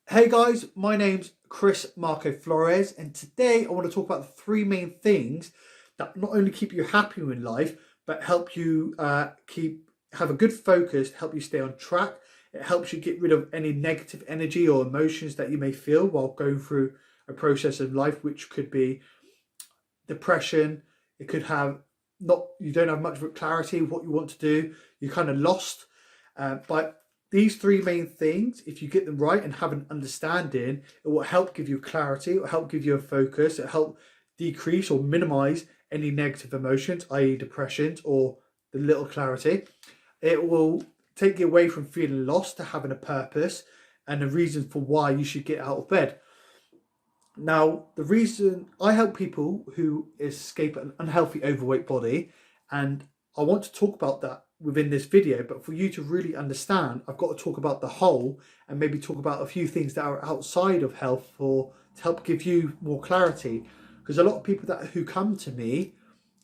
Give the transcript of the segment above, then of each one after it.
Hey guys, my name's Chris Marco Flores, and today I want to talk about the three main things that not only keep you happy in life, but help you have a good focus, help you stay on track. It helps you get rid of any negative energy or emotions that you may feel while going through a process of life, which could be depression. It could have not you don't have much of a clarity of what you want to do. You're kind of lost. But these three main things, if you get them right and have an understanding, it will help give you clarity. It will help give you a focus. It will help decrease or minimize any negative emotions, i.e., depressions or the little clarity. It will take you away from feeling lost to having a purpose and a reason for why you should get out of bed. Now, the reason I help people who escape an unhealthy overweight body, and I want to talk about that within this video, but for you to really understand, I've got to talk about the whole and maybe talk about a few things that are outside of health for to help give you more clarity. Because a lot of people who come to me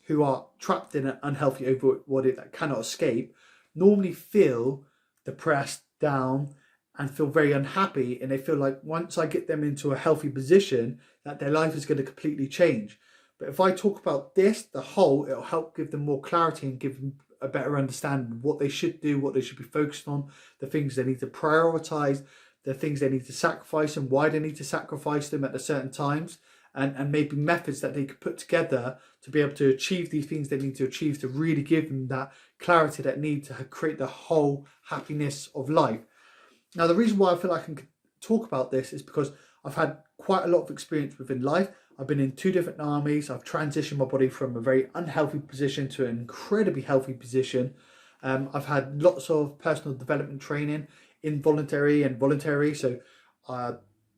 who are trapped in an unhealthy overweight body that cannot escape normally feel depressed, down, and feel very unhappy, and they feel like once I get them into a healthy position that their life is going to completely change. But if I talk about this, the whole, it'll help give them more clarity and give them a better understanding of what they should do, what they should be focused on, the things they need to prioritize, the things they need to sacrifice and why they need to sacrifice them at the certain times, and maybe methods that they could put together to be able to achieve these things they need to achieve to really give them that clarity that need to create the whole happiness of life. Now, the reason why I feel like I can talk about this is because I've had quite a lot of experience within life. I've been in two different armies. I've transitioned my body from a very unhealthy position to an incredibly healthy position. I've had lots of personal development training, involuntary and voluntary. So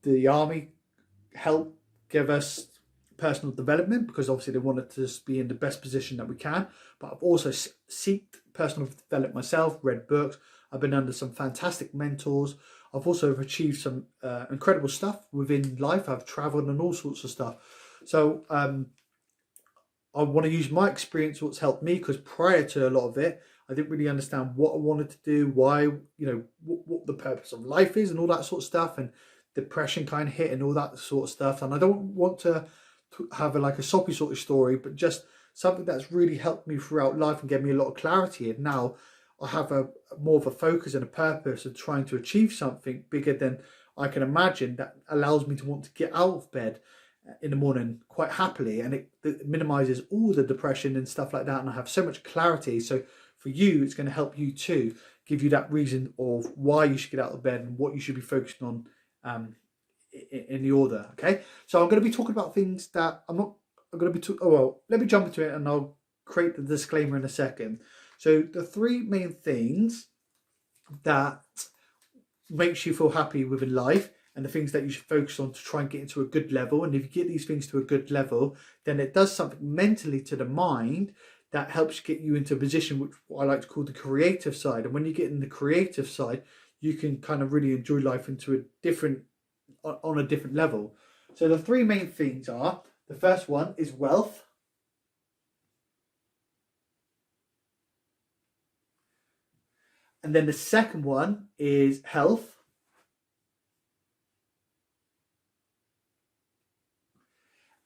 the army helped give us personal development because obviously they wanted to be in the best position that we can. But I've also sought personal development myself, read books. I've been under some fantastic mentors. I've also achieved some incredible stuff within life. I've traveled and all sorts of stuff. So I want to use my experience, what's helped me, because prior to a lot of it, I didn't really understand what I wanted to do, why, what the purpose of life is and all that sort of stuff. And depression kind of hit and all that sort of stuff. And I don't want to have a soppy sort of story, but just something that's really helped me throughout life and gave me a lot of clarity. And now I have a more of a focus and a purpose of trying to achieve something bigger than I can imagine that allows me to want to get out of bed in the morning quite happily, and it minimizes all the depression and stuff like that, and I have so much clarity. So for you, it's going to help you too, give you that reason of why you should get out of bed and what you should be focusing on in the order. Okay, so I'm going to be talking about things that I'm going to be let me jump into it and I'll create the disclaimer in a second. So the three main things that makes you feel happy within life and the things that you should focus on to try and get into a good level. And if you get these things to a good level, then it does something mentally to the mind that helps get you into a position which I like to call the creative side. And when you get in the creative side, you can kind of really enjoy life on a different level. So the three main things are, the first one is wealth. And then the second one is health.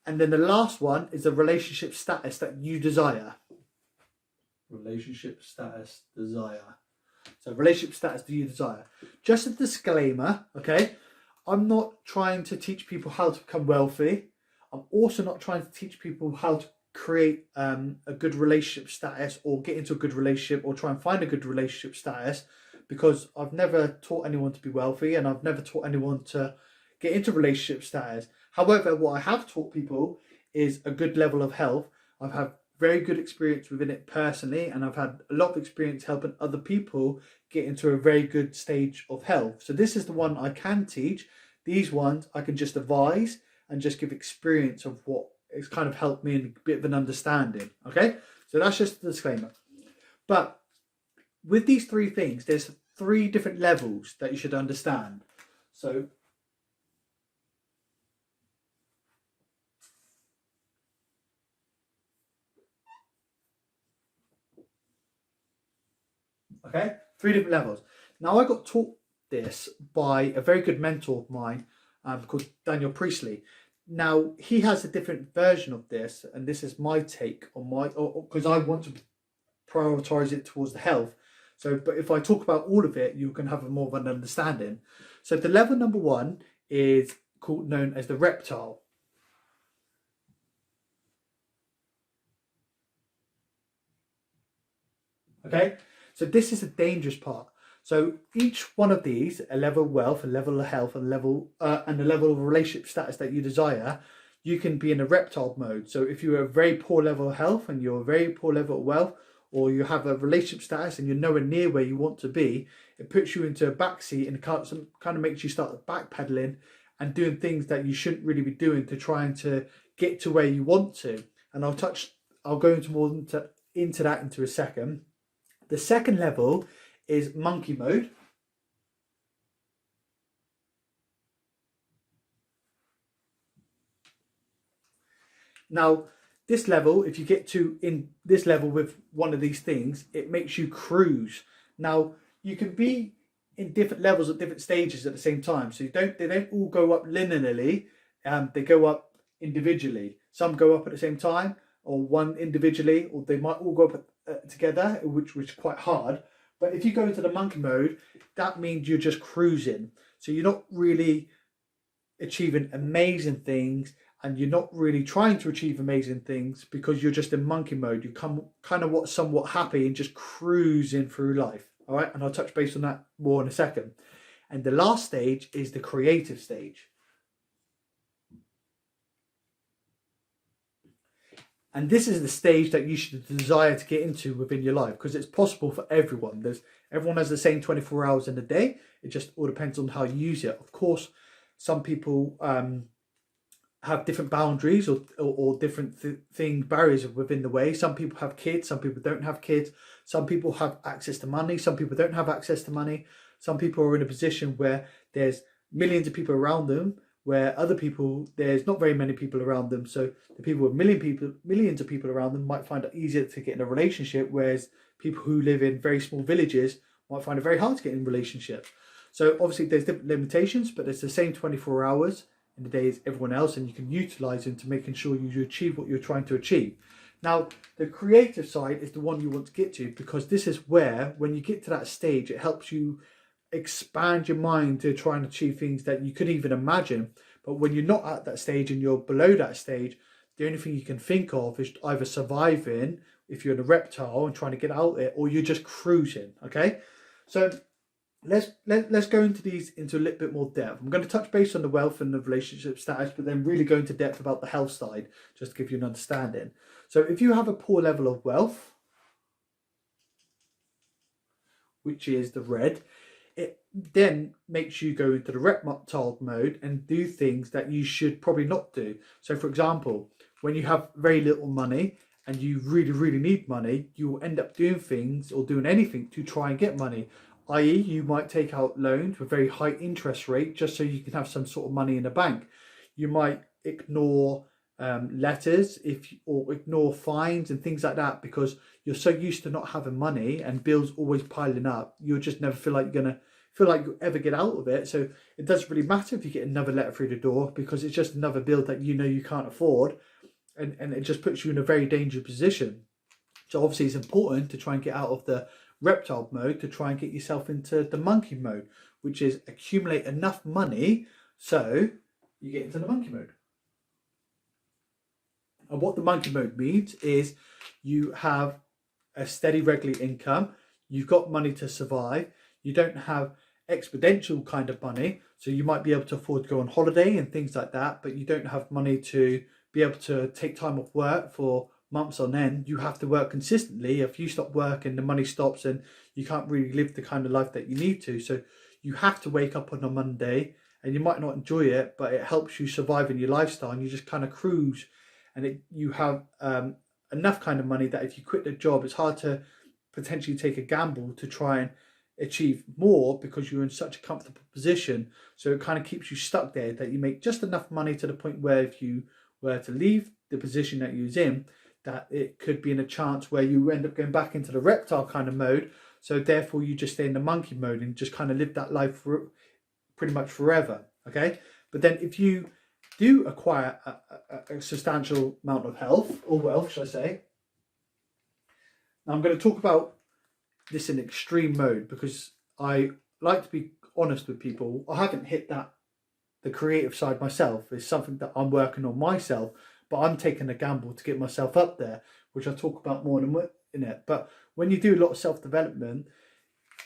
And then the last one is the relationship status that you desire. Relationship status, desire. So relationship status do you desire? Just a disclaimer, okay? I'm not trying to teach people how to become wealthy. I'm also not trying to teach people how to create a good relationship status or get into a good relationship or try and find a good relationship status, because I've never taught anyone to be wealthy and I've never taught anyone to get into relationship status. However, what I have taught people is a good level of health. I've had very good experience within it personally, and I've had a lot of experience helping other people get into a very good stage of health. So this is the one I can teach. These ones I can just advise and just give experience of what it's kind of helped me in a bit of an understanding. Okay, so that's just a disclaimer. But with these three things, there's three different levels that you should understand. So okay, three different levels. Now I got taught this by a very good mentor of mine called Daniel Priestley. Now, he has a different version of this, and this is my take on because I want to prioritize it towards the health. So, but if I talk about all of it, you can have a more of an understanding. So the level number 1 is known as the reptile. Okay, so this is the dangerous part. So each one of these, a level of wealth, a level of health, and a level of relationship status that you desire, you can be in a reptile mode. So if you're a very poor level of health and you're a very poor level of wealth, or you have a relationship status and you're nowhere near where you want to be, it puts you into a backseat and kind of makes you start backpedaling and doing things that you shouldn't really be doing to trying to get to where you want to. And I'll go into more into that into a second. The second level is monkey mode. Now, this level, if you get to in this level with one of these things, it makes you cruise. Now, you can be in different levels at different stages at the same time. So they don't all go up linearly. They go up individually. Some go up at the same time, or one individually, or they might all go up together, which is quite hard. But if you go into the monkey mode, that means you're just cruising. So you're not really achieving amazing things, and you're not really trying to achieve amazing things because you're just in monkey mode. You come kind of somewhat happy and just cruising through life. All right, and I'll touch base on that more in a second. And the last stage is the creative stage. And this is the stage that you should desire to get into within your life, because it's possible for everyone. Everyone has the same 24 hours in a day. It just all depends on how you use it. Of course, some people have different boundaries or different barriers within the way. Some people have kids, some people don't have kids. Some people have access to money, some people don't have access to money. Some people are in a position where there's millions of people around them, where other people, there's not very many people around them. So the people with millions of people around them might find it easier to get in a relationship, whereas people who live in very small villages might find it very hard to get in relationships. So obviously there's different limitations, but it's the same 24 hours in the day as everyone else, and you can utilize them to making sure you achieve what you're trying to achieve. Now, the creative side is the one you want to get to, because this is where, when you get to that stage, it helps you expand your mind to try and achieve things that you couldn't even imagine. But when you're not at that stage and you're below that stage, the only thing you can think of is either surviving if you're in a reptile and trying to get out there, or you're just cruising. Okay, so let's go into these into a little bit more depth. I'm going to touch base on the wealth and the relationship status, but then really go into depth about the health side, just to give you an understanding. So if you have a poor level of wealth, which is the red, it then makes you go into the reptile mode and do things that you should probably not do. So for example, when you have very little money and you really need money, you will end up doing things or doing anything to try and get money. I.e., you might take out loans with very high interest rate just so you can have some sort of money in the bank. You might ignore letters or ignore fines and things like that, because you're so used to not having money and bills always piling up. You'll just never feel like you'll ever get out of it. So it doesn't really matter if you get another letter through the door, because it's just another bill that you can't afford, and it just puts you in a very dangerous position. So obviously it's important to try and get out of the reptile mode to try and get yourself into the monkey mode, which is accumulate enough money so you get into the monkey mode. And what the monkey mode means is you have a steady regular income, you've got money to survive, you don't have exponential kind of money, so you might be able to afford to go on holiday and things like that, but you don't have money to be able to take time off work for months on end. You have to work consistently. If you stop work and the money stops, and you can't really live the kind of life that you need to. So you have to wake up on a Monday, and you might not enjoy it, but it helps you survive in your lifestyle, and you just kind of cruise, and you have enough kind of money that if you quit the job, it's hard to potentially take a gamble to try and achieve more, because you're in such a comfortable position. So it kind of keeps you stuck there, that you make just enough money to the point where if you were to leave the position that you was in, that it could be in a chance where you end up going back into the reptile kind of mode. So therefore you just stay in the monkey mode and just kind of live that life for pretty much forever. Okay. But then if you do acquire a substantial amount of health or wealth, should I say, now I'm going to talk about this in extreme mode because I like to be honest with people. I haven't hit the creative side myself. It's something that I'm working on myself, but I'm taking a gamble to get myself up there, which I'll talk about more in it. But when you do a lot of self-development,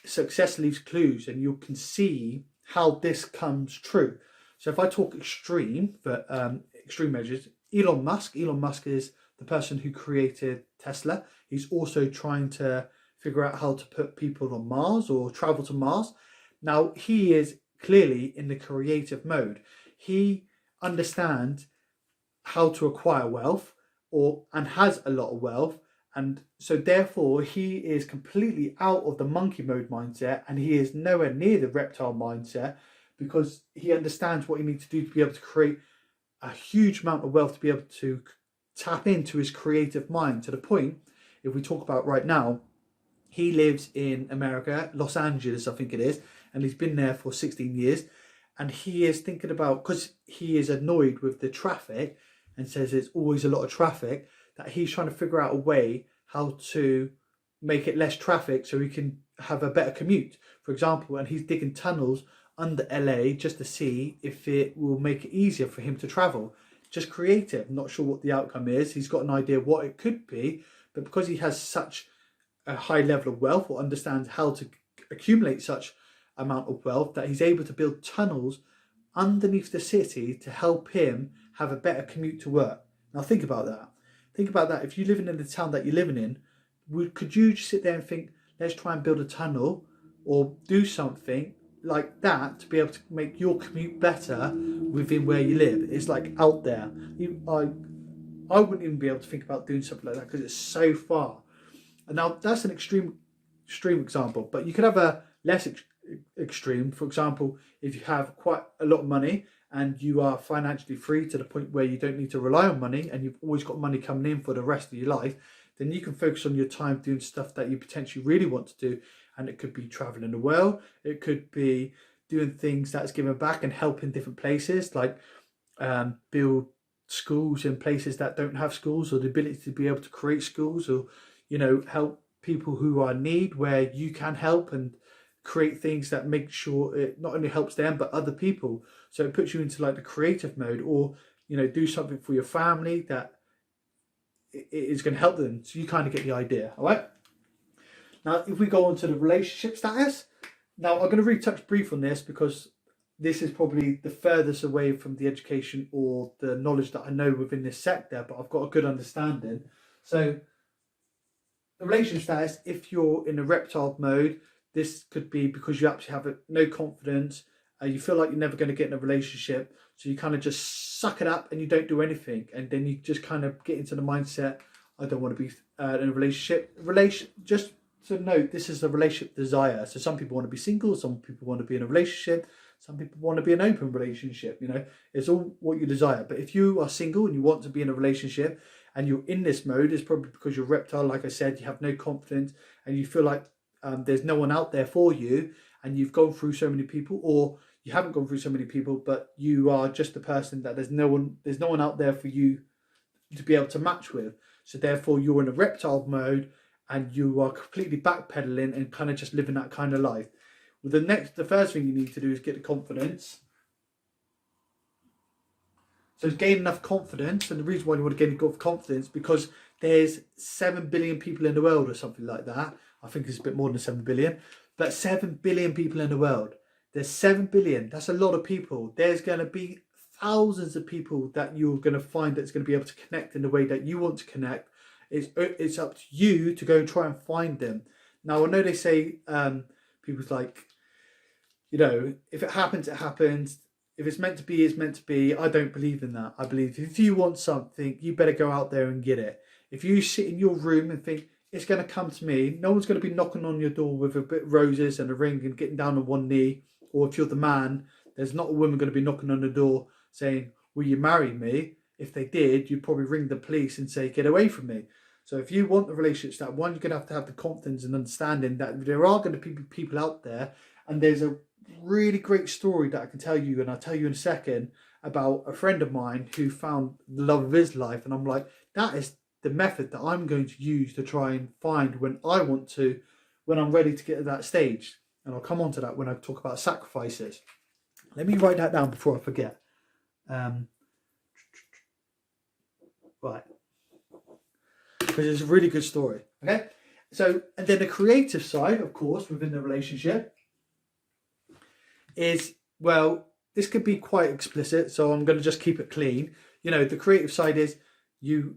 success leaves clues and you can see how this comes true. So if I talk extreme, but extreme measures, Elon Musk is the person who created Tesla. He's also trying to figure out how to put people on Mars or travel to Mars. Now, he is clearly in the creative mode. He understands how to acquire wealth and has a lot of wealth. And so therefore he is completely out of the monkey mode mindset and he is nowhere near the reptile mindset because he understands what he needs to do to be able to create a huge amount of wealth, to be able to tap into his creative mind to the point, if we talk about right now, he lives in America, Los Angeles, I think it is, and he's been there for 16 years. And he is thinking about, because he is annoyed with the traffic and says there's always a lot of traffic, that he's trying to figure out a way how to make it less traffic so he can have a better commute, for example. And he's digging tunnels under LA just to see if it will make it easier for him to travel. Just creative, not sure what the outcome is. He's got an idea what it could be, but because he has such a high level of wealth or understands how to accumulate such amount of wealth, that he's able to build tunnels underneath the city to help him have a better commute to work. Now think about that. Think about that. If you're living in the town that you're living in, could you just sit there and think, let's try and build a tunnel or do something like that to be able to make your commute better within where you live? It's like out there. I wouldn't even be able to think about doing something like that because it's so far. And now that's an extreme example, but you could have a less extreme. For example, if you have quite a lot of money and you are financially free to the point where you don't need to rely on money and you've always got money coming in for the rest of your life, then you can focus on your time doing stuff that you potentially really want to do. And it could be traveling the world. It could be doing things that's giving back and helping different places, like build schools in places that don't have schools, or the ability to be able to create schools, or, you know, help people who are in need where you can help and create things that make sure it not only helps them but other people. So it puts you into like the creative mode, or, you know, do something for your family that is going to help them. So you kind of get the idea. All right. Now, if we go on to the relationship status, now I'm going to really touch brief on this because this is probably the furthest away from the education or the knowledge that I know within this sector, but I've got a good understanding. So the relationship status, if you're in a reptile mode, this could be because you actually have no confidence. You feel like you're never going to get in a relationship. So you kind of just suck it up and you don't do anything. And then you just kind of get into the mindset, I don't want to be in a relationship. Just to note, this is a relationship desire. So some people want to be single, some people want to be in a relationship, some people want to be in an open relationship. You know, it's all what you desire. But if you are single and you want to be in a relationship and you're in this mode, it's probably because you're reptile. Like I said, you have no confidence and you feel like there's no one out there for you, and you've gone through so many people, or you haven't gone through so many people, but you are just a person that there's no one out there for you to be able to match with. So therefore you're in a reptile mode and you are completely backpedaling and kind of just living that kind of life. Well, the first thing you need to do is get the confidence. So gain enough confidence, and the reason why you want to gain enough confidence, because there's 7 billion people in the world or something like that. I think it's a bit more than 7 billion, but 7 billion people in the world. There's 7 billion. That's a lot of people. There's going to be thousands of people that you're going to find that's going to be able to connect in the way that you want to connect. It's up to you to go try and find them. Now, I know they say people's like, you know, if it happens, it happens. If it's meant to be, it's meant to be. I don't believe in that. I believe if you want something, you better go out there and get it. If you sit in your room and think, it's going to come to me, no one's going to be knocking on your door with a bit of roses and a ring and getting down on one knee. Or if you're the man, there's not a woman going to be knocking on the door saying, will you marry me? If they did, you'd probably ring the police and say, get away from me. So if you want the relationships that one, you're going to have the confidence and understanding that there are going to be people out there. And there's a really great story that I can tell you, and I'll tell you in a second, about a friend of mine who found the love of his life. And I'm like, that is the method that I'm going to use to try and find when I'm ready to get to that stage. And I'll come on to that when I talk about sacrifices. Let me write that down before I forget. Right. Because it's a really good story. Okay. So, and then the creative side, of course, within the relationship is, well, this could be quite explicit, so I'm going to just keep it clean. You know, the creative side is you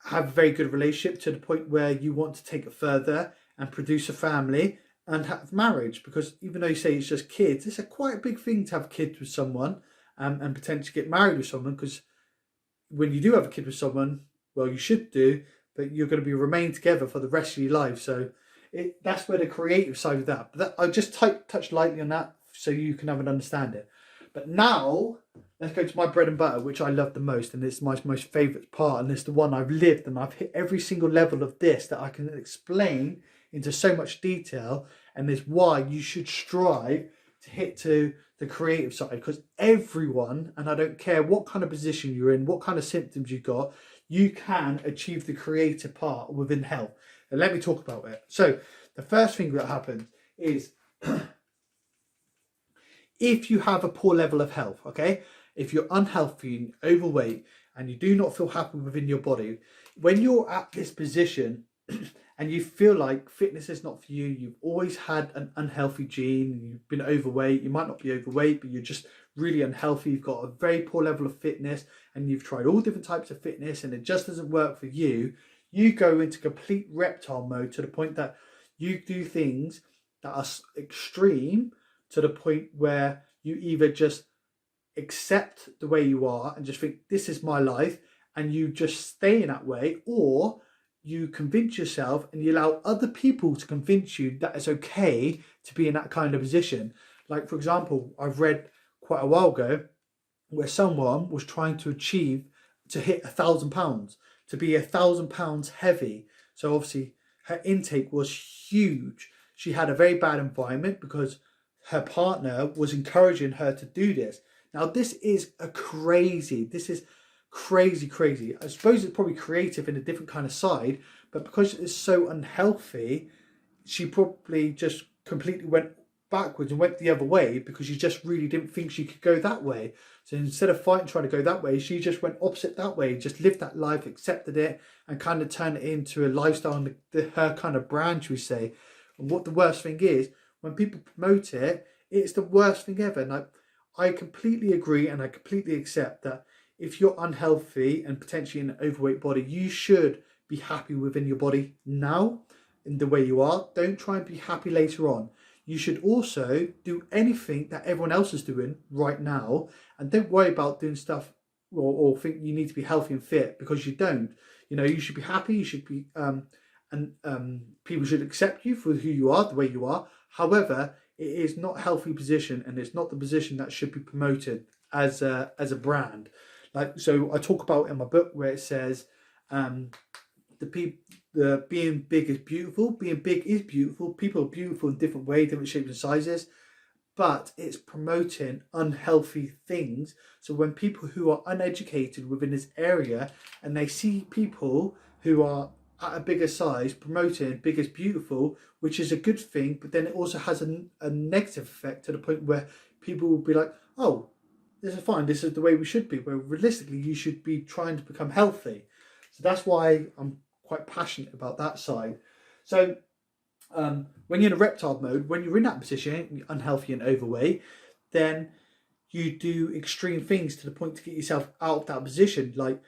have a very good relationship to the point where you want to take it further and produce a family and have marriage, because even though you say it's just kids, it's quite a big thing to have kids with someone, and potentially get married with someone, because when you do have a kid with someone, well, you should do, but you're going to be remain together for the rest of your life. So that's where the creative side of that. But that, I'll just touch lightly on that so you can have an understanding. But now let's go to my bread and butter, which I love the most, and it's my most favourite part, and it's the one I've lived, and I've hit every single level of this that I can explain into so much detail, and is why you should strive to hit to the creative side, because everyone, and I don't care what kind of position you're in, what kind of symptoms you've got, you can achieve the creative part within health. And let me talk about it. So the first thing that happens is if you have a poor level of health, okay, if you're unhealthy and overweight and you do not feel happy within your body, when you're at this position and you feel like fitness is not for you, you've always had an unhealthy gene, you've been overweight, you might not be overweight, but you're just really unhealthy, you've got a very poor level of fitness, and you've tried all different types of fitness and it just doesn't work for you, you go into complete reptile mode to the point that you do things that are extreme, to the point where you either just accept the way you are and just think, this is my life, and you just stay in that way, or you convince yourself and you allow other people to convince you that it's okay to be in that kind of position. Like, for example, I've read quite a while ago where someone was trying to achieve to hit 1,000 pounds, to be 1,000 pounds heavy. So obviously her intake was huge. She had a very bad environment because her partner was encouraging her to do this. Now this is crazy. I suppose it's probably creative in a different kind of side, but because it's so unhealthy, she probably just completely went backwards and went the other way, because she just really didn't think she could go that way. So instead of fighting trying to go that way, she just went opposite that way, just lived that life, accepted it, and kind of turned it into a lifestyle and her kind of brand, should we say. And what the worst thing is, when people promote it, it's the worst thing ever. And I completely agree, and I completely accept that if you're unhealthy and potentially in an overweight body, you should be happy within your body now in the way you are. Don't try and be happy later on. You should also do anything that everyone else is doing right now, and don't worry about doing stuff or think you need to be healthy and fit, because you don't. You know, you should be happy, you should be people should accept you for who you are, the way you are. However, it is not a healthy position, and it's not the position that should be promoted as a brand. Like, so I talk about in my book where it says the being big is beautiful. Being big is beautiful. People are beautiful in different ways, different shapes and sizes, but it's promoting unhealthy things. So when people who are uneducated within this area and they see people who are at a bigger size promoting big is beautiful, which is a good thing, but then it also has a negative effect to the point where people will be like, oh, this is fine, this is the way we should be, where realistically you should be trying to become healthy. So that's why I'm quite passionate about that side. So when you're in a reptile mode, when you're in that position, you're unhealthy and overweight, then you do extreme things to the point to get yourself out of that position. Like,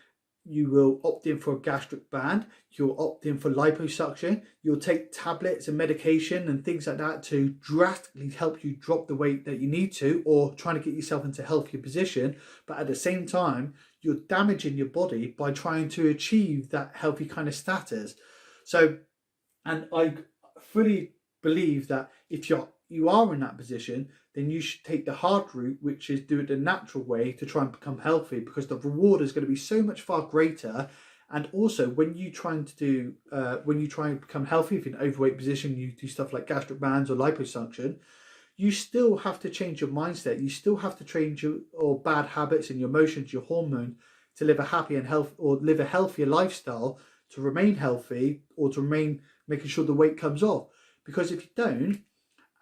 you will opt in for a gastric band, you'll opt in for liposuction, you'll take tablets and medication and things like that to drastically help you drop the weight that you need to, or trying to get yourself into a healthier position. But at the same time, you're damaging your body by trying to achieve that healthy kind of status. So, and I fully believe that if you are in that position, then you should take the hard route, which is do it the natural way to try and become healthy, because the reward is going to be so much far greater, And also, when you trying to do, when you try and become healthy, if you're in an overweight position, you do stuff like gastric bands or liposuction, you still have to change your mindset. You still have to change your bad habits and your emotions, your hormones, to live a happy and health, or live a healthier lifestyle, to remain healthy, or to remain making sure the weight comes off. Because if you don't,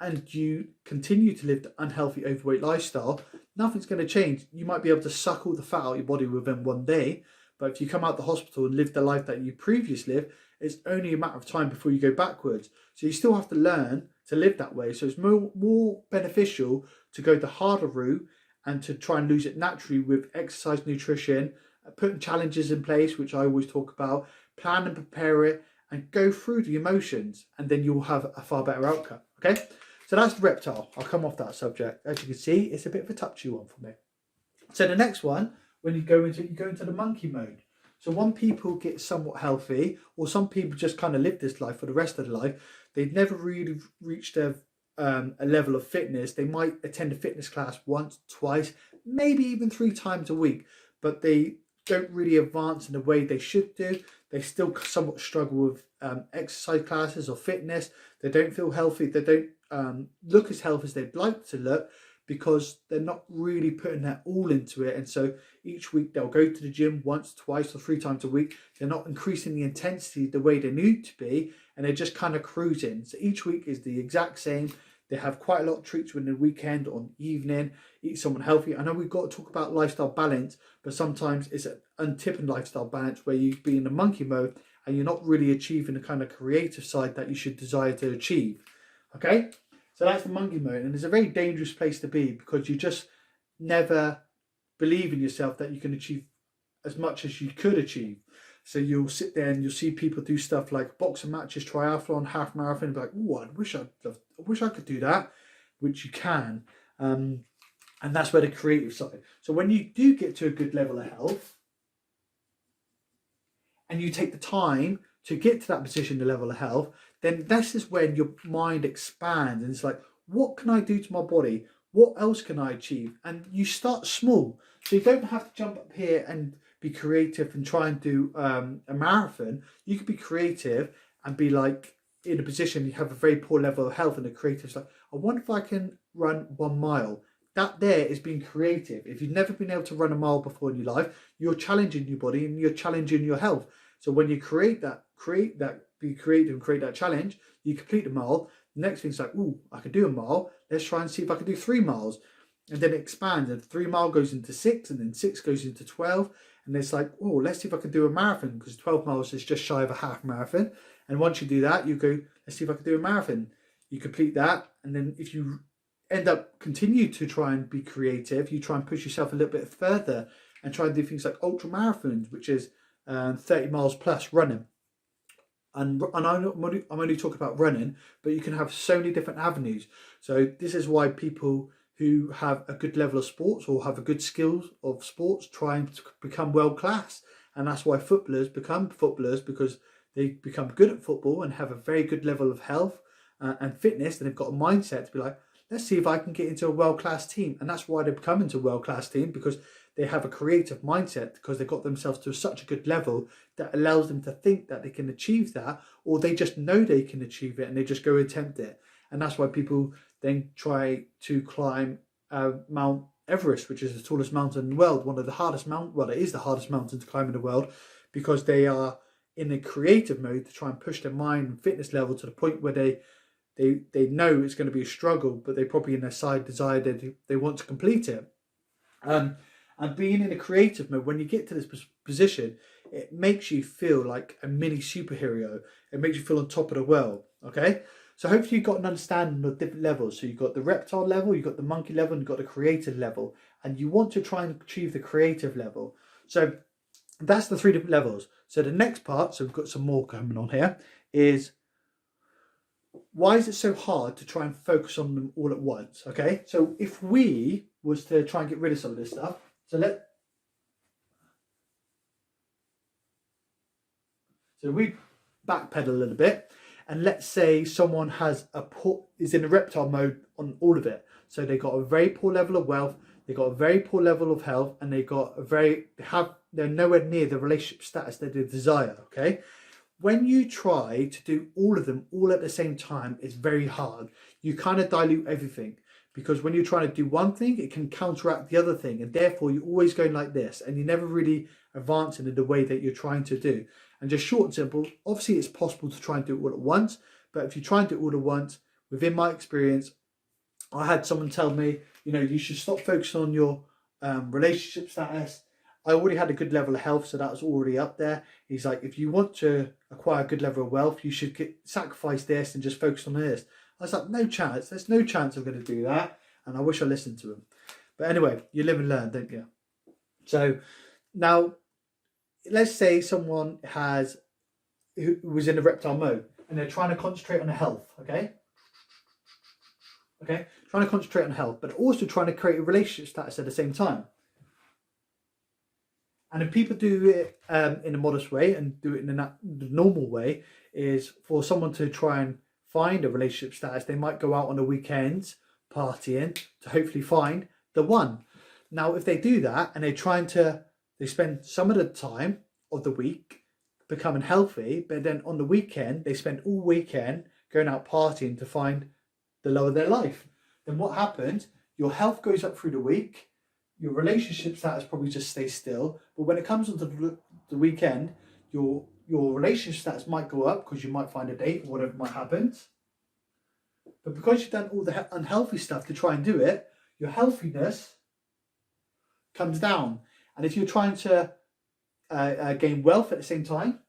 and you continue to live the unhealthy overweight lifestyle, nothing's going to change. You might be able to suck all the fat out of your body within one day, but if you come out the hospital and live the life that you previously lived, it's only a matter of time before you go backwards. So you still have to learn to live that way. So it's more beneficial to go the harder route and to try and lose it naturally with exercise, nutrition, putting challenges in place, which I always talk about, plan and prepare it, and go through the emotions, and then you'll have a far better outcome. Okay, so that's the reptile. I'll come off that subject. As you can see, it's a bit of a touchy one for me. So the next one, when you go into the monkey mode. So when people get somewhat healthy, or some people just kind of live this life for the rest of their life, they've never really reached a level of fitness. They might attend a fitness class once, twice, maybe even 3 times a week, but they don't really advance in the way they should do. They still somewhat struggle with exercise classes or fitness. They don't feel healthy. They don't look as healthy as they'd like to look, because they're not really putting their all into it. And so each week they'll go to the gym once, twice, or 3 times a week. They're not increasing the intensity the way they need to be, and they're just kind of cruising. So each week is the exact same. They have quite a lot of treats within the weekend, on evening, eat someone healthy. I know we've got to talk about lifestyle balance, but sometimes it's an untipping lifestyle balance where you be in the monkey mode and you're not really achieving the kind of creative side that you should desire to achieve. Okay? So that's the monkey mode, and it's a very dangerous place to be, because you just never believe in yourself that you can achieve as much as you could achieve. So you'll sit there and you'll see people do stuff like boxing matches, triathlon, half marathon, and be like, "Oh, I wish I could do that," which you can. And that's where the creative side. So when you do get to a good level of health, and you take the time to get to that position, the level of health, then this is when your mind expands, and it's like, what can I do to my body? What else can I achieve? And you start small. So you don't have to jump up here and be creative and try and do a marathon. You could be creative and be like in a position, you have a very poor level of health, and the creative's like, I wonder if I can run 1 mile. That there is being creative. If you've never been able to run a mile before in your life, you're challenging your body and you're challenging your health. So when you create that, be creative and create that challenge, you complete the mile. The next thing's like, ooh, I can do a mile. Let's try and see if I can do 3 miles. And then it expands, and 3 mile goes into 6, and then 6 goes into 12. And it's like, oh, let's see if I can do a marathon, because 12 miles is just shy of a half marathon. And once you do that, you go, let's see if I can do a marathon. You complete that. And then if you end up continue to try and be creative, you try and push yourself a little bit further and try and do things like ultra marathons, which is 30 miles plus running. And I'm only talking about running, but you can have so many different avenues. So this is why people who have a good level of sports or have a good skills of sports try and become world class. And that's why footballers become footballers, because they become good at football and have a very good level of health and fitness. And they've got a mindset to be like, let's see if I can get into a world class team. And that's why they become into a world class team, because they have a creative mindset, because they got themselves to such a good level that allows them to think that they can achieve that, or they just know they can achieve it and they just go attempt it. And that's why people then try to climb Mount Everest, which is the tallest mountain in the world, one of the hardest well, it is the hardest mountain to climb in the world, because they are in a creative mode to try and push their mind and fitness level to the point where they know it's going to be a struggle, but they probably in their side desire that they want to complete it. And being in a creative mode, when you get to this position, it makes you feel like a mini superhero. It makes you feel on top of the world. Okay, so hopefully you've got an understanding of different levels. So you've got the reptile level, you've got the monkey level, and you've got the creative level, and you want to try and achieve the creative level. So that's the 3 different levels. So the next part, so we've got some more coming on here, is why is it so hard to try and focus on them all at once? Okay, so if we was to try and get rid of some of this stuff, so we backpedal a little bit, and let's say someone is in a reptile mode on all of it. So they got a very poor level of wealth, They got a very poor level of health, and they're nowhere near the relationship status that they desire. Okay, when you try to do all of them all at the same time, it's very hard. You kind of dilute everything, because when you're trying to do one thing, it can counteract the other thing, and therefore you're always going like this, and you're never really advancing in the way that you're trying to do. And just short and simple, obviously it's possible to try and do it all at once, but if you try and do it all at once, within my experience, I had someone tell me, you should stop focusing on your relationship status. I already had a good level of health, so that was already up there. He's like, if you want to acquire a good level of wealth, you should sacrifice this and just focus on this. I was like, no chance. There's no chance I'm going to do that. And I wish I listened to him. But anyway, you live and learn, don't you? So now, let's say someone who was in a reptile mode, and they're trying to concentrate on their health, okay? Trying to concentrate on health, but also trying to create a relationship status at the same time. And if people do it in a modest way and do it in the normal way, is for someone to try and find a relationship status, they might go out on the weekends partying to hopefully find the one. Now, if they do that and they spend some of the time of the week becoming healthy, but then on the weekend, they spend all weekend going out partying to find the love of their life, then what happens? Your health goes up through the week, your relationship status probably just stays still, but when it comes onto the weekend, your relationship status might go up because you might find a date or whatever might happen. But because you've done all the unhealthy stuff to try and do it, your healthiness comes down. And if you're trying to gain wealth at the same time,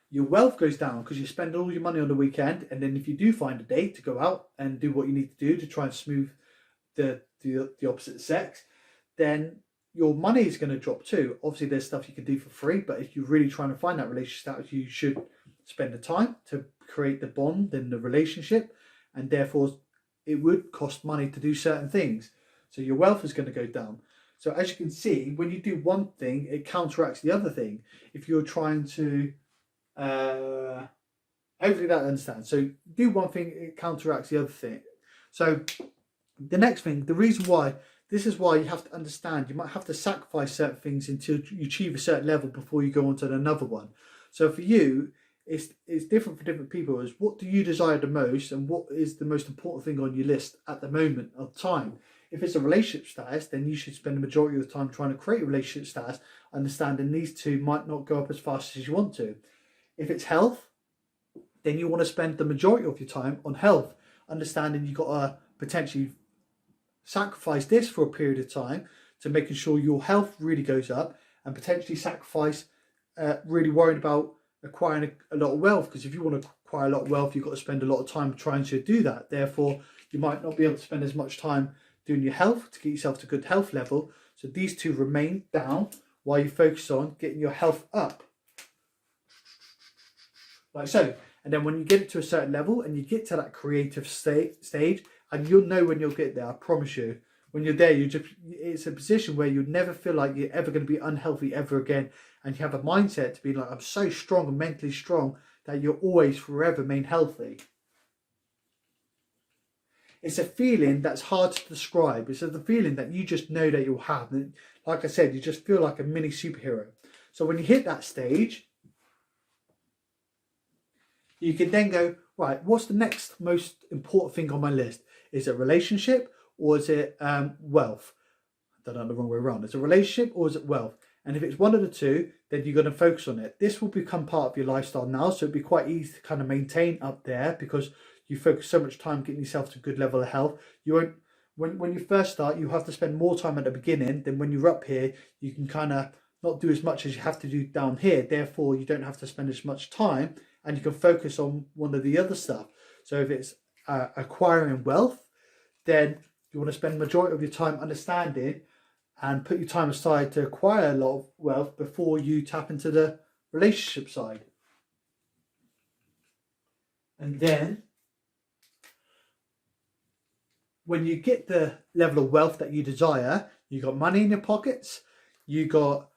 your wealth goes down because you spend all your money on the weekend, and then if you do find a date to go out and do what you need to do to try and smooth the opposite sex, then your money is going to drop too. Obviously, there's stuff you can do for free, but if you're really trying to find that relationship status, you should spend the time to create the bond in the relationship, and therefore it would cost money to do certain things. So your wealth is going to go down. So as you can see, when you do one thing, it counteracts the other thing. If you're trying to hopefully that understands. So do one thing, it counteracts the other thing. So the next thing, this is why you have to understand, you might have to sacrifice certain things until you achieve a certain level before you go on to another one. So for you, it's different for different people. Is what do you desire the most, and what is the most important thing on your list at the moment of time? If it's a relationship status, then you should spend the majority of the time trying to create a relationship status, understanding these two might not go up as fast as you want to. If it's health, then you want to spend the majority of your time on health, understanding you've got to potentially sacrifice this for a period of time to making sure your health really goes up, and potentially sacrifice really worrying about acquiring a lot of wealth, because if you want to acquire a lot of wealth, you've got to spend a lot of time trying to do that. Therefore, you might not be able to spend as much time doing your health to get yourself to a good health level. So these two remain down while you focus on getting your health up. Like so. And then when you get it to a certain level and you get to that creative stage, and you'll know when you'll get there, I promise you. When you're there, it's a position where you'd never feel like you're ever going to be unhealthy ever again. And you have a mindset to be like, I'm so strong and mentally strong that you'll always forever remain healthy. It's a feeling that's hard to describe. It's the feeling that you just know that you'll have. And like I said, you just feel like a mini superhero. So when you hit that stage, you can then go, right, what's the next most important thing on my list? Is it relationship or is it wealth? I don't know the wrong way around. Is it a relationship or is it wealth? And if it's one of the two, then you're going to focus on it. This will become part of your lifestyle now, so it'll be quite easy to kind of maintain up there because you focus so much time getting yourself to a good level of health. You won't, when you first start, you have to spend more time at the beginning. Then when you're up here, you can kind of not do as much as you have to do down here. Therefore, you don't have to spend as much time, and you can focus on one of the other stuff. So if it's acquiring wealth, then you want to spend the majority of your time understanding and put your time aside to acquire a lot of wealth before you tap into the relationship side. And then when you get the level of wealth that you desire, you got money in your pockets, you got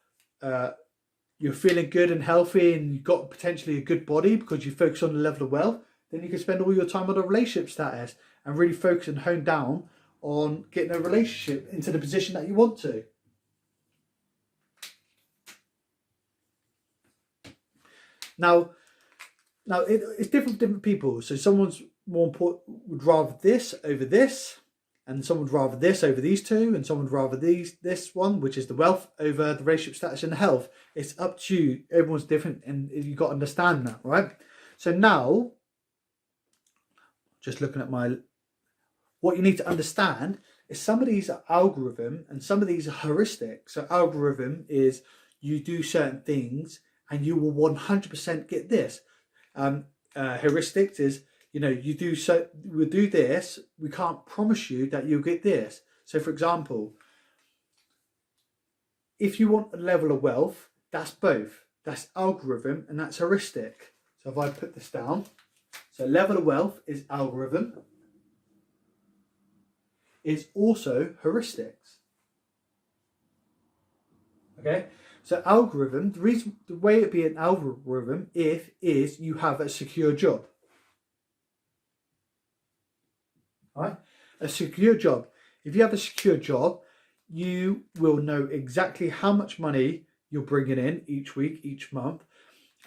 you're feeling good and healthy, and you've got potentially a good body because you focus on the level of wealth, then you can spend all your time on a relationship status and really focus and hone down on getting a relationship into the position that you want to. Now it's different for different people. So someone's more important, would rather this over this, and someone would rather this over these two, and someone would rather this one, which is the wealth, over the relationship status and the health. It's up to you. Everyone's different, and you've got to understand that, right? So now, just looking at what you need to understand is some of these are algorithm and some of these are heuristic. So algorithm is you do certain things and you will 100% get this. Heuristics is, you we'll do this, we can't promise you that you'll get this. So for example, if you want a level of wealth, that's both. That's algorithm and that's heuristic. So if I put this down, so level of wealth is algorithm, is also heuristics. Okay, so algorithm, the way it'd be an algorithm is you have a secure job. Right? A secure job. If you have a secure job, you will know exactly how much money you're bringing in each week, each month.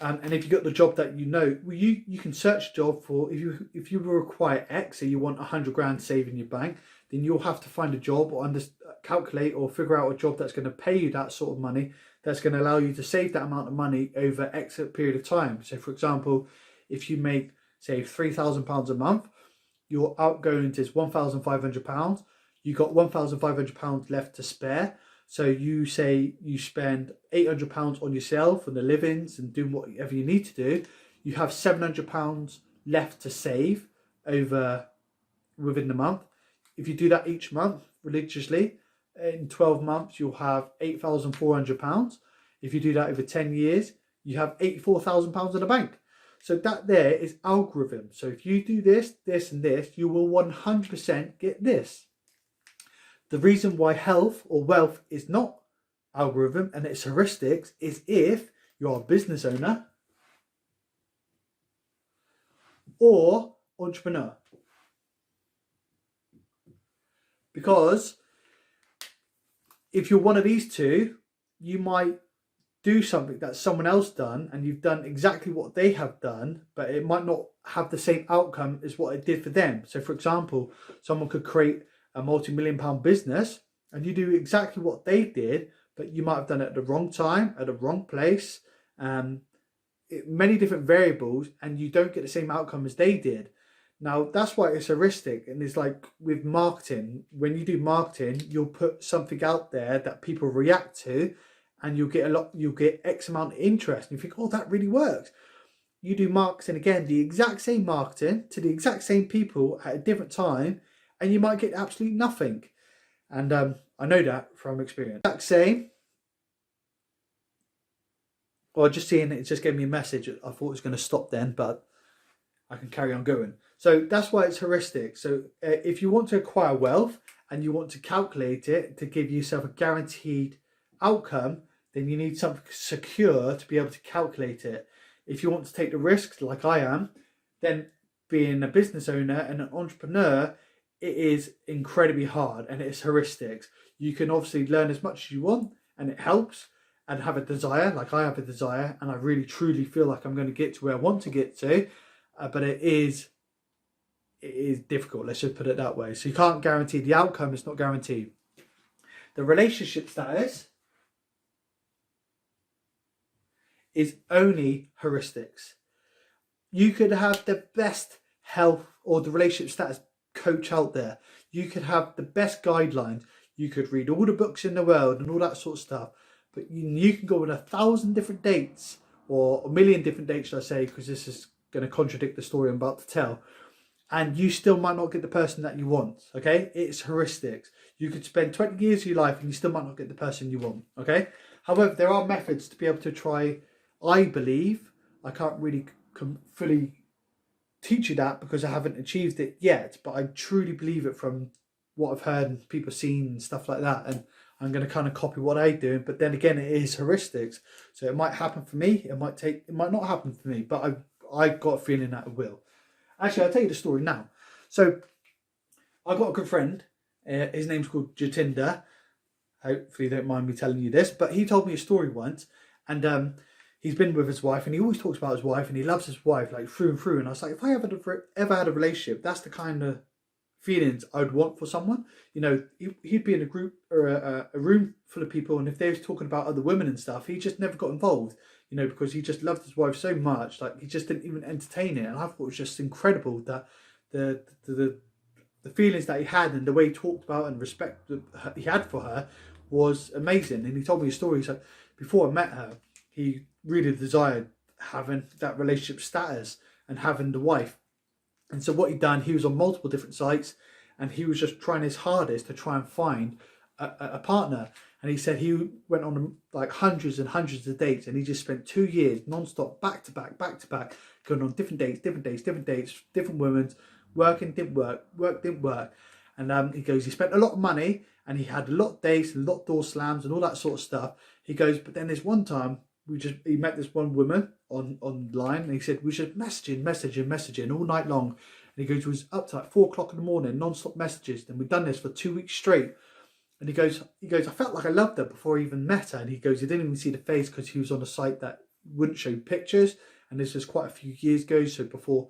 And if you got the job that you can search a job for, if you require X, so you want 100 grand saved in your bank, then you'll have to find a job or calculate or figure out a job that's going to pay you that sort of money, that's going to allow you to save that amount of money over X period of time. So for example, if you make, say, £3,000 a month, your outgoing is £1,500, you got £1,500 left to spare. So you say you spend £800 on yourself and the livings and doing whatever you need to do, you have £700 left to save within the month. If you do that each month religiously, in 12 months you'll have £8,400. If you do that over 10 years, you have £84,000 in the bank. So that there is algorithm. So if you do this, this and this, you will 100% get this. The reason why health or wealth is not algorithm and it's heuristics is if you're a business owner or entrepreneur. Because if you're one of these two, you might do something that someone else done and you've done exactly what they have done, but it might not have the same outcome as what it did for them. So for example, someone could create a multi-million-pound business and you do exactly what they did, but you might have done it at the wrong time, at the wrong place, many different variables, and you don't get the same outcome as they did. Now that's why it's heuristic, and it's like with marketing. When you do marketing, you'll put something out there that people react to, and you'll get X amount of interest, and you think, oh, that really works. You do marketing again, the exact same marketing to the exact same people at a different time, and you might get absolutely nothing. And I know that from experience. Exact same. Well, just seeing it just gave me a message. I thought it was going to stop then, but I can carry on going. So that's why it's heuristic. So if you want to acquire wealth and you want to calculate it to give yourself a guaranteed outcome, then you need something secure to be able to calculate it. If you want to take the risks like I am, then being a business owner and an entrepreneur, it is incredibly hard and it's heuristics. You can obviously learn as much as you want and it helps, and have a desire, like I have a desire, and I really truly feel like I'm going to get to where I want to get to, but it is difficult, let's just put it that way. So you can't guarantee the outcome, it's not guaranteed. The relationship status is only heuristics. You could have the best health or the relationship status coach out there. You could have the best guidelines. You could read all the books in the world and all that sort of stuff. But you can go on 1,000 different dates, or 1,000,000 different dates, should I say, because this is going to contradict the story I'm about to tell. And you still might not get the person that you want, okay? It's heuristics. You could spend 20 years of your life and you still might not get the person you want, okay? However, there are methods to be able to try, I believe. I can't really fully teach you that because I haven't achieved it yet, but I truly believe it from what I've heard and people seen and stuff like that. And I'm going to kind of copy what I do, but then again, it is heuristics. So it might happen for me, it might not happen for me, but I got a feeling that it will. Actually, I'll tell you the story now. So I got a good friend His name's called Jatinder. Hopefully you don't mind me telling you this, but he told me a story once, and he's been with his wife, and he always talks about his wife, and he loves his wife like through and through. And I was like, if I ever had a relationship, that's the kind of feelings I'd want for someone. You know, he'd be in a group or a room full of people, and if they was talking about other women and stuff, he just never got involved. You know, because he just loved his wife so much, like he just didn't even entertain it. And I thought it was just incredible that the feelings that he had and the way he talked about and respect that he had for her was amazing. And he told me a story. He's like, before I met her, he really desired having that relationship status and having the wife. And so what he'd done, he was on multiple different sites, and he was just trying his hardest to try and find a partner. And he said he went on like hundreds and hundreds of dates, and he just spent 2 years non-stop, back to back, going on different dates, different women, working, didn't work, didn't work. And he goes, he spent a lot of money, and he had a lot of dates, a lot of door slams and all that sort of stuff. He goes, but then there's one time he met this one woman online, and he said we should messaging all night long. And he goes, it was up to like 4 o'clock in the morning, non-stop messages, and we've done this for 2 weeks straight. And he goes, I felt like I loved her before I even met her. And he goes, he didn't even see the face because he was on a site that wouldn't show pictures. And this was quite a few years ago, so before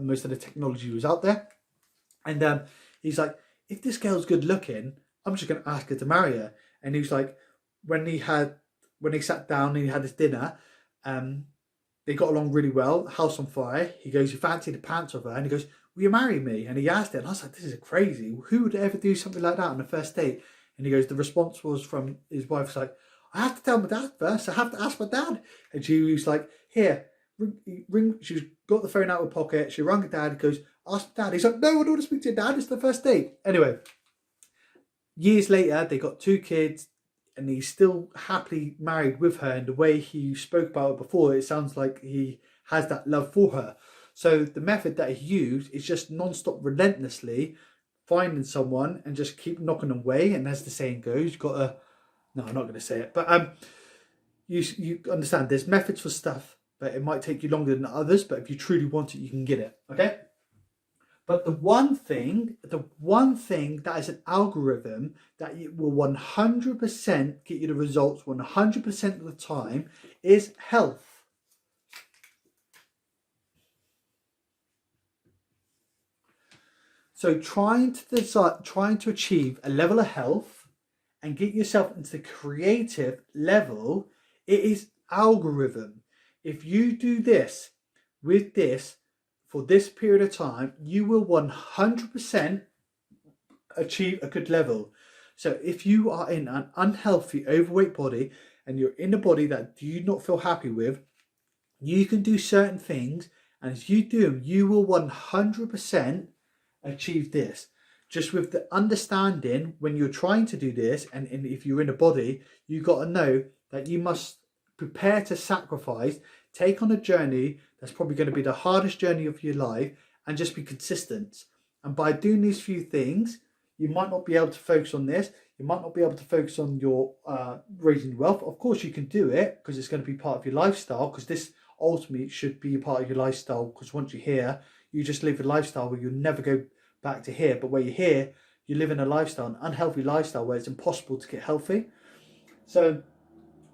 most of the technology was out there. And he's like, if this girl's good looking, I'm just going to ask her to marry her. And he was like, when they sat down and he had his dinner, they got along really well, house on fire. He goes, you fancy the pants of her? And he goes, will you marry me? And he asked it, and I was like, this is crazy. Who would ever do something like that on the first date? And he goes, the response was from his wife, was like, I have to tell my dad first. I have to ask my dad. And she was like, here, ring. She's got the phone out of her pocket. She rang her dad. He goes, ask dad. He's like, no, I don't want to speak to your dad. It's the first date. Anyway, years later, they got 2 kids, and he's still happily married with her. And the way he spoke about it before, it sounds like he has that love for her. So the method that he used is just non-stop, relentlessly finding someone and just keep knocking them away. And as the saying goes, you've got to, no, I'm not going to say it, but you understand there's methods for stuff, but it might take you longer than others. But if you truly want it, you can get it. Okay. But the one thing that is an algorithm that will 100% get you the results 100% of the time is health. So trying to achieve a level of health and get yourself into the creative level, it is algorithm. If you do this with this for this period of time, you will 100% achieve a good level. So if you are in an unhealthy, overweight body and you're in a body that you not feel happy with, you can do certain things, and if you do them, you will 100% achieve this. Just with the understanding when you're trying to do this, and if you're in a body, you got to know that you must prepare to sacrifice, take on a journey that's probably going to be the hardest journey of your life, and just be consistent. And by doing these few things, you might not be able to focus on this. You might not be able to focus on your raising wealth. Of course, you can do it because it's going to be part of your lifestyle, because this ultimately should be a part of your lifestyle, because once you're here, you just live a lifestyle where you'll never go back to here. But where you're here, you live in a lifestyle, an unhealthy lifestyle, where it's impossible to get healthy. So,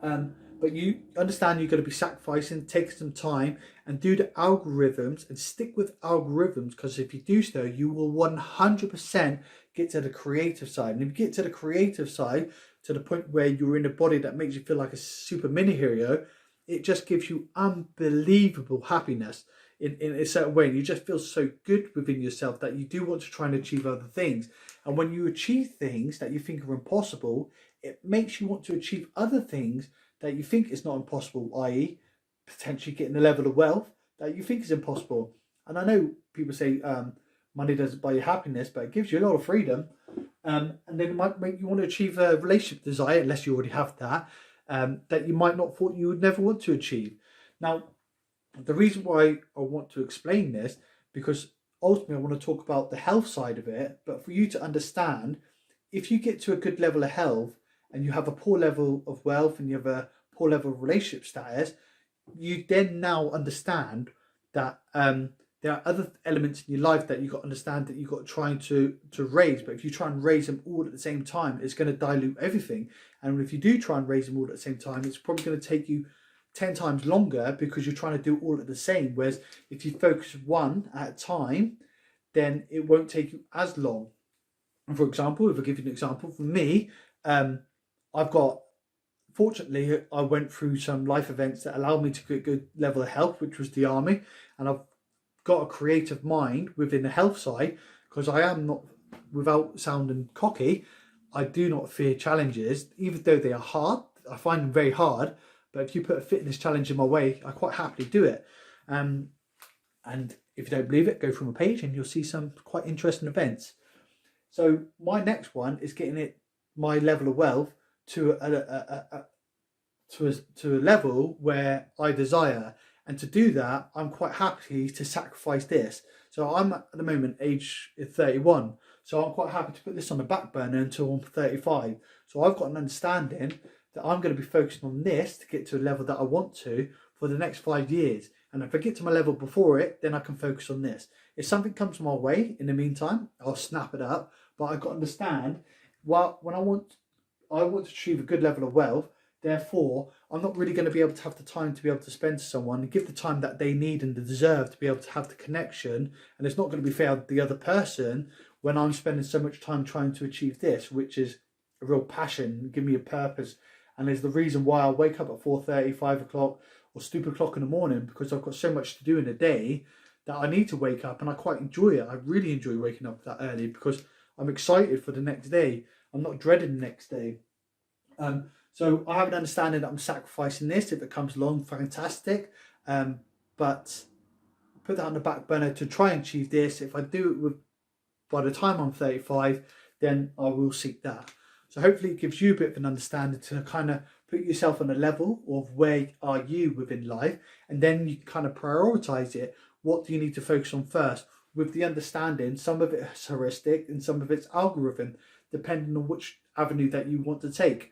but you understand you're going to be sacrificing, take some time and do the algorithms and stick with algorithms, because if you do so, you will 100% get to the creative side. And if you get to the creative side, to the point where you're in a body that makes you feel like a super mini hero, it just gives you unbelievable happiness in a certain way. And you just feel so good within yourself that you do want to try and achieve other things. And when you achieve things that you think are impossible, it makes you want to achieve other things that you think is not impossible, i.e. potentially getting a level of wealth that you think is impossible. And I know people say money doesn't buy you happiness, but it gives you a lot of freedom. And then it might make you want to achieve a relationship desire, unless you already have that, that you might not thought you would never want to achieve. Now, the reason why I want to explain this, because ultimately I want to talk about the health side of it, but for you to understand, if you get to a good level of health and you have a poor level of wealth and you have a poor level of relationship status, you then now understand that there are other elements in your life that you've got to understand that you've got to try to raise. But if you try and raise them all at the same time, it's going to dilute everything. And if you do try and raise them all at the same time, it's probably going to take you 10 times longer because you're trying to do all at the same. Whereas if you focus one at a time, then it won't take you as long. And for example, if I give you an example, for me, fortunately, I went through some life events that allowed me to get a good level of health, which was the army. And I've got a creative mind within the health side, because I am not, without sounding cocky, I do not fear challenges, even though they are hard. I find them very hard, but if you put a fitness challenge in my way, I quite happily do it. And if you don't believe it, go through my page and you'll see some quite interesting events. So my next one is getting my level of wealth to a level where I desire. And to do that, I'm quite happy to sacrifice this. So I'm at the moment age 31. So I'm quite happy to put this on the back burner until I'm 35. So I've got an understanding that I'm going to be focusing on this to get to a level that I want to for the next 5 years. And if I get to my level before it, then I can focus on this. If something comes my way in the meantime, I'll snap it up. But I've got to understand, when I want to achieve a good level of wealth, therefore, I'm not really going to be able to have the time to be able to spend to someone and give the time that they need and deserve to be able to have the connection. And it's not going to be fair to the other person when I'm spending so much time trying to achieve this, which is a real passion, give me a purpose. And is the reason why I wake up at 4:30, 5 o'clock or stupid o'clock in the morning, because I've got so much to do in a day that I need to wake up, and I quite enjoy it. I really enjoy waking up that early because I'm excited for the next day. I'm not dreading the next day. So I have an understanding that I'm sacrificing this. If it comes along, fantastic. But put that on the back burner to try and achieve this. If I do it by the time I'm 35, then I will seek that. So hopefully it gives you a bit of an understanding to kind of put yourself on a level of where are you within life, and then you kind of prioritize it. What do you need to focus on first? With the understanding, some of it is heuristic and some of it's algorithm, depending on which avenue that you want to take.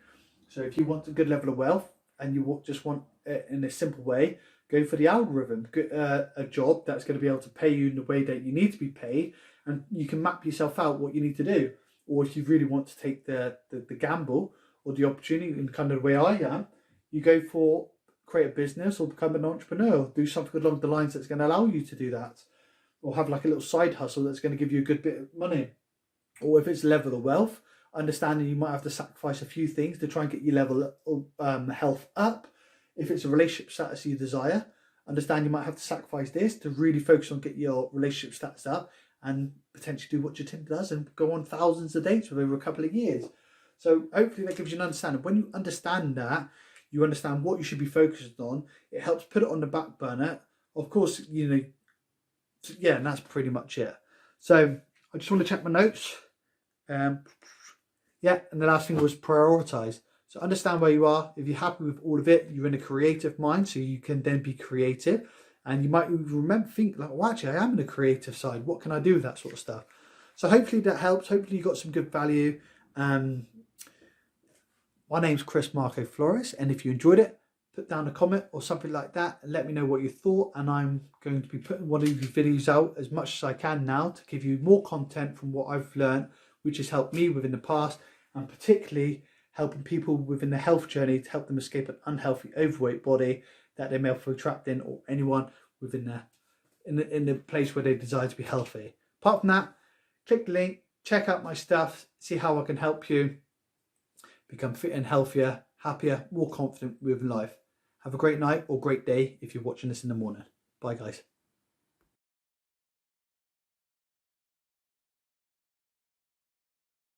So if you want a good level of wealth and you just want it in a simple way, go for the algorithm. Get a job that's going to be able to pay you in the way that you need to be paid, and you can map yourself out what you need to do. Or if you really want to take the gamble or the opportunity, in kind of the way I am, you go for create a business or become an entrepreneur. Do something along the lines that's going to allow you to do that. Or have like a little side hustle that's going to give you a good bit of money. Or if it's level of wealth, understanding you might have to sacrifice a few things to try and get your level of health up. If it's a relationship status you desire, understand you might have to sacrifice this to really focus on getting your relationship status up and potentially do what your Tinder does and go on thousands of dates for over a couple of years. So hopefully that gives you an understanding. When you understand that, you understand what you should be focused on. It helps put it on the back burner. Of course, yeah, and that's pretty much it. So I just want to check my notes. Yeah, and the last thing was prioritize. So understand where you are. If you're happy with all of it, you're in a creative mind, so you can then be creative. And you might think like, well, actually, I am in the creative side. What can I do with that sort of stuff? So hopefully that helps. Hopefully you got some good value. My name's Chris Marco Flores, and if you enjoyed it, put down a comment or something like that and let me know what you thought. And I'm going to be putting one of these videos out as much as I can now to give you more content from what I've learned, which has helped me within the past, and particularly helping people within the health journey to help them escape an unhealthy overweight body that they may feel trapped in, or anyone within in the place where they desire to be healthy. Apart from that, click the link, check out my stuff, see how I can help you become fit and healthier, happier, more confident with life. Have a great night or great day if you're watching this in the morning. Bye guys.